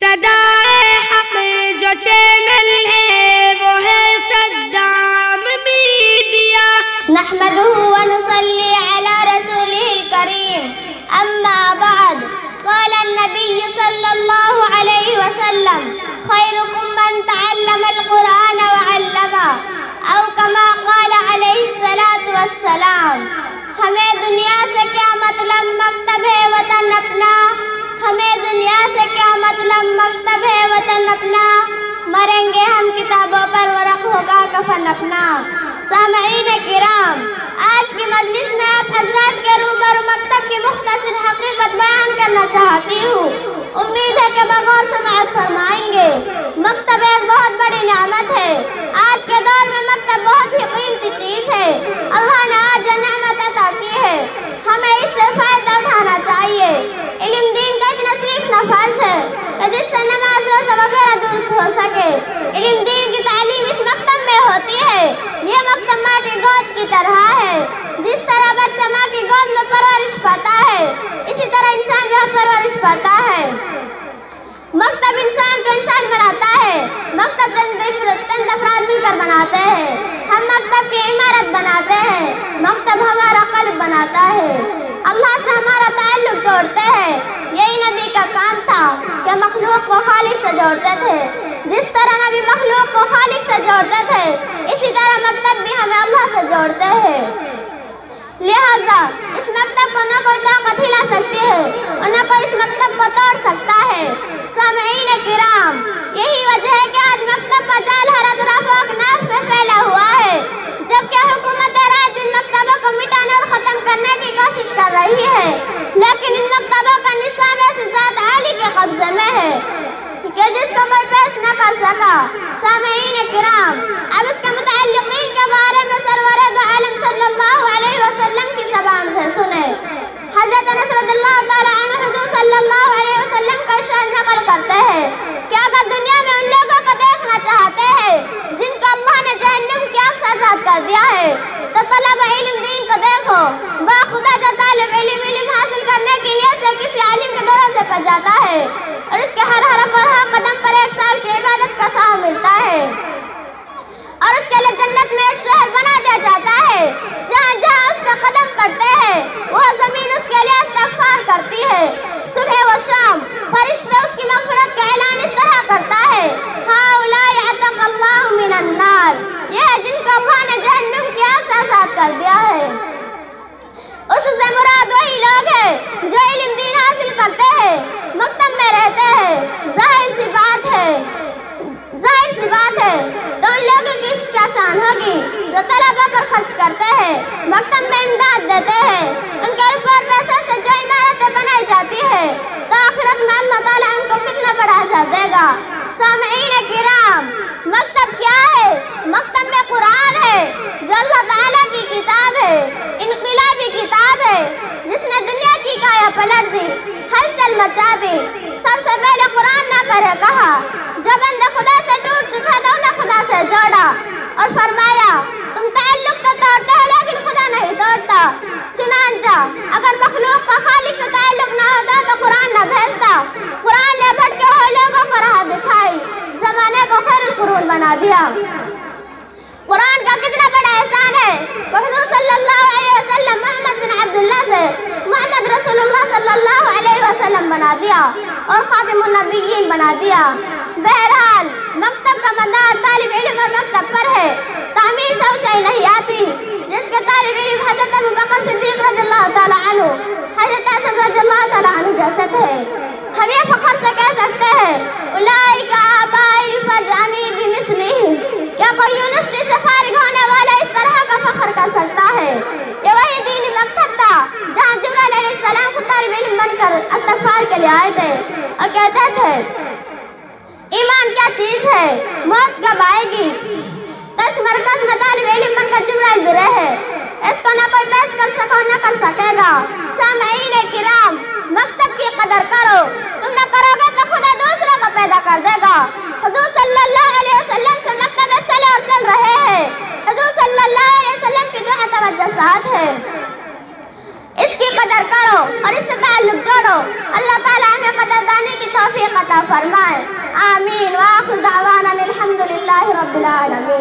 صدائے حق جو چینل ہے وہ ہے صدام میڈیا۔ نحمده ونصلي على رسوله الكريم أما بعد، قال النبي صلى الله عليه وسلم: خيركم من تعلم القرآن وعلمه، أو كما قال عليه الصلاة والسلام۔ ہمیں دنیا سے کیا مطلب، مکتب ہے وطن اپنا۔ ہمیں دنیا سے کیا مطلب، مکتب ہے وطن اپنا۔ مریں گے ہم کتابوں پر، ورق ہوگا کفن اپنا۔ سامعین کرام، آج کی مجلس میں آپ حضرات کے روبرو مکتب کی مختصر حقیقت بیان کرنا چاہتی ہوں۔ امید ہے کہ بغور سماعت فرمائیں گے۔ مکتب ایک بہت بڑی نعمت ہے۔ آج کے دور میں مکتب بہت ہی قیمتی چیز ہے۔ اللہ نے آج جو نعمت عطا کی ہے، ہمیں اس سے فائدہ اٹھانا چاہیے۔ علم دین کا اتنا سیکھنا فرض ہے کہ جس سے نماز روزہ وغیرہ درست ہو سکے۔ علم دین کی تعلیم اس مکتب میں ہوتی ہے۔ یہ مکتب ماں کی گود کی طرح ہے۔ جس طرح بچہ ماں کی گود میں پرورش پاتا ہے، اسی طرح انسان یہاں پرورش پاتا ہے۔ مکتب انسان کو انسان بناتا ہے۔ مکتب چند افراد مل کر بناتے ہیں۔ ہم مکتب کی عمارت بناتے ہیں۔ مکتب ہمارا قلب بناتا ہے، اللہ سے ہمارا تعلق جوڑتے ہیں۔ یہی نبی کا کام تھا کہ مخلوق کو خالق سے جوڑتے تھے۔ جس طرح نبی مخلوق کو خالق سے جوڑتے تھے، اسی طرح مکتب بھی ہمیں اللہ سے جوڑتے ہیں۔ لہذا اس مکتب کو نہ کوئی طاقت ہلا سکتی ہے اور نہ کوئی اس مکتب کو توڑ سکتا ہے۔ سامعین کرام، یہی وجہ ہے کہ آج مکتب کا جال ہر اطراف و اکناف میں پھیلا ہوا ہے، جبکہ حکومت رات دن مکتبوں کو مٹانے اور ختم کرنے کی کوشش کر رہی ہے، لیکن ان مکتبوں کا نصاب ایسی ذات عالی کے قبضے میں ہے کہ جس کو کوئی پیش نہ کر سکا۔ سامعین کرام، اب اس کے متعلقین کے بارے میں سرور دو عالم صلی اللہ علیہ وسلم کی زبان سے سنیں۔ حضرت انس رضی اللہ تعالی عنہ حضور صلی اللہ علیہ وسلم کا ارشاد نقل کرتے ہیں کہ اگر دنیا میں ان لوگوں کو دیکھنا چاہتے ہیں جن کو اللہ نے جہنم کی آگ سے آزاد کر دیا ہے، تو طلب علم دین کو دیکھو۔ باخدا جو طالب علم حاصل کرنے کی نیت سے کسی عالم کے دروازے پر جاتا ہے اور اس کے ہر حرف اور ہر قدم پر 1 سال کی عبادت کا سہا ملتا ہے، اور اس کے لیے جنت میں ایک شہر بنا دیا جاتا ہے جہاں جہاں اس کا قدم پڑتے ہیں وہ زمین اس کے لیے استغفار کرتی ہے۔ صبح و شام فرشتے اس کی مغفرت کا اعلان اس طرح کرتا ہے: ہؤلاء اعتق اللہ من النار، یہ ہے جن کو اللہ نے جہنم کی آگ سے آزاد کر دیا ہے۔ اس سے مراد وہی لوگ ہیں جو علم دین حاصل کرتے ہیں، مکتب میں رہتے ہیں۔ ظاہر سی بات ہے تو ان لوگوں کی کیا شان ہوگی جو طلبہ پر خرچ کرتے ہیں، مکتب میں امداد دیتے ہیں۔ ان کے روپے اور پیسوں سے جو عمارتیں بنائی جاتی ہے تو آخرت میں اللہ تعالیٰ ان کو کتنا بڑا اجر دے گا۔ سامعین کرام، مکتب کیا ہے؟ مکتب میں قرآن ہے جو اللہ تعالیٰ کی کتاب ہے، انقلابی کتاب ہے جس نے دنیا کی کایا پلٹ دی، ہلچل مچا دی۔ سب سے پہلے قرآن نہ کرے کہا، جو بندہ خدا سے ٹوٹ چکا تھا انہیں خدا سے جوڑا اور فرمایا تم تعلق تو توڑتے ہو لیکن خدا نہیں توڑتا۔ چنانچہ اگر مخلوق کا خالق سے تعلق نہ ہوتا تو قرآن نہ بھیجتا۔ قرآن نے بھٹکے ہوئے لوگوں کو راہ دکھائی، زمانے کو خیر القرون بنا دیا۔ قرآن کا کتنا بڑا احسان ہے کہ حضور صلی اللہ علیہ وسلم محمد بن عبداللہ سے محمد رسول اللہ صلی اللہ علیہ وسلم بنا دیا اور خاتم النبیین بنا دیا۔ بہرحال مکتب کا مدار طالب علم اور مکتب پر ہے۔ تعمیر سے اونچائی نہیں آتی۔ جس کے طالب علم حضرت ابو بکر صدیق رضی اللہ تعالی عنہ، حضرت عثمان رضی اللہ تعالی عنہ جیسے تھے، ہم یہ فخر سے کہہ سکتے ہیں اولئک آبائی فجانی بمثلہم۔ کیا کوئی یونیورسٹی سے فارغ ہونے والا اس طرح کا فخر کر سکتا ہے؟ یہ وہی دینی مکتب تھا جہاں جبرائیل علیہ السلام خود طالب علم بن کر استغفار کے لیے آئے تھے اور کہتے تھے ایمان کیا چیز ہے، موت کب آئے گی؟ تو اس مرکز میں طالب علم بن کر جبرائیل بھی رہے، اس کو نہ کوئی پیش کر سکا نہ کر سکے گا۔ سامعین کرام، مکتب کی قدر کرو، تم نہ کرو گے تو خدا دوسروں کو پیدا کر دے گا۔ حضور صلی اللہ علیہ وسلم سے مکتبیں چلے اور چل رہے ہیں۔ حضور صلی اللہ علیہ وسلم کی دعا توجہ ساتھ ہے، اس کی قدر کرو اور اس سے تعلق جوڑو۔ اللہ تعالیٰ ہمیں قدردانی کی توفیق عطا فرمائے۔ آمین، وآخر دعوانا الحمد للہ رب العالمین.